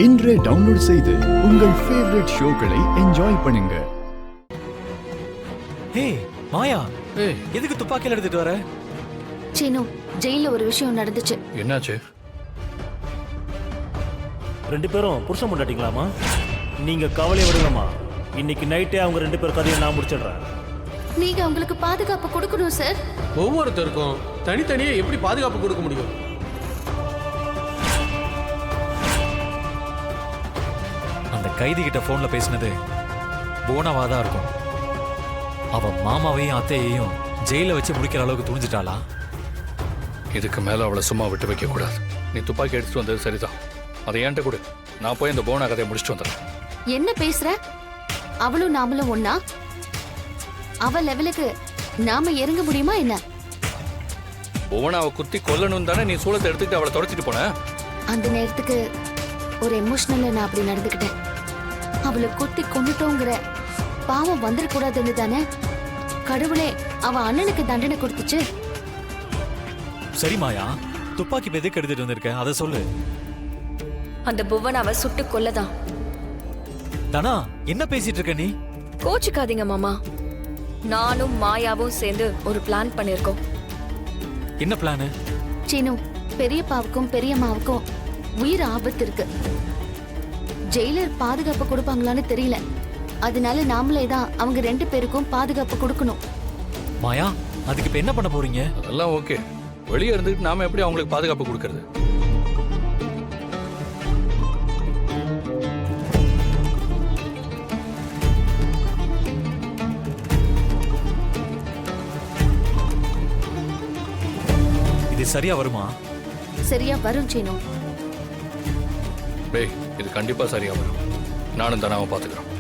இன்றே டவுன்லோட் செய்து உங்கள் ஃபேவரட் ஷோக்களை என்ஜாய் பண்ணுங்க. ஹே மாயா, எதுக்கு துப்பாக்கியில எடுத்துட்டு வர? சீனு, ஜெயில ஒரு விஷயம் நடந்துச்சு. என்னாச்சு? ரெண்டு பேரும் புருஷன் முண்டாட்டிங்களாமா? நீங்க கவலை விடுங்கம்மா. இன்னைக்கு நைட்டே அவங்க ரெண்டு பேர் கதையை நான் முடிச்சிடுறேன். நீங்க அவங்களுக்கு பாதுகாப்பு கொடுக்கணும் சார். ஒவ்வொருத்தருக்கும் தனித்தனியே எப்படி பாதுகாப்பு கொடுக்க முடியும்? அந்த கைதி கிட்ட போன்ல பேசினது போனவாதான் இருக்கும். அவ மாமாவையும் அத்தையையும் ஜெயில வச்சு முடிக்கிற அளவுக்கு துணிஞ்சிட்டாளா? இதுக்கு மேல அவளை சும்மா விட்டு வைக்க கூடாது. நீ துப்பாக்கி எடுத்துட்டு வந்தது சரிதான். அதை ஏன்ட்ட கொடு, நான் போய் இந்த போனா கதையை முடிச்சுட்டு வந்துடுறேன். என்ன பேசுற? அவளும் நாமளும் ஒன்னா? அவ லெவலுக்கு நாம இறங்க முடியுமா என்ன? புவனாவை குத்தி கொல்லணும் தானே நீ சூளத்தை எடுத்துக்கிட்டு அவளை தொடச்சிட்டு போன. அந்த நேரத்துக்கு ஒரு எமோஷனல்ல நான் அப்படி நடந்துக்கிட்டேன். அவளை குத்தி கொண்டுட்டோங்கிற பாவம் வந்துடக்கூடாதுன்னு தானே கடவுளே அவ அண்ணனுக்கு தண்டனை கொடுத்துச்சு. சரி மாயா, துப்பாக்கி எதுக்கு எடுத்துட்டு வந்திருக்க அதை சொல்லு. அந்த புவனாவை சுட்டு கொல்லதான். தனா, என்ன பேசிட்டு இருக்க நீ? கோச்சுக்காதீங்க மாமா, நானும் மாயாவும் சேர்ந்து ஒரு பிளான் பண்ணிருக்கோம். என்ன பிளானு? சீனு, பெரியப்பாவுக்கும் பெரியம்மாவுக்கும் உயிர் ஆபத்து இருக்கு. ஜெயிலர் பாதுகாப்பு கொடுப்பாங்களான்னு தெரியல. அதனால நாமளே தான் அவங்க ரெண்டு பேருக்கும் பாதுகாப்பு கொடுக்கணும். மாயா, அதுக்கு இப்ப என்ன பண்ண போறீங்க? அதெல்லாம் ஓகே. வெளியே இருந்துட்டு நாம எப்படி அவங்களுக்கு பாதுகாப்பு கொடுக்கறது? இது சரியா வருமா? சரியா வரும் சீனு. டேய், இது கண்டிப்பா சரியா வரும். நானும் தானாவை பாத்துக்கிறோம்.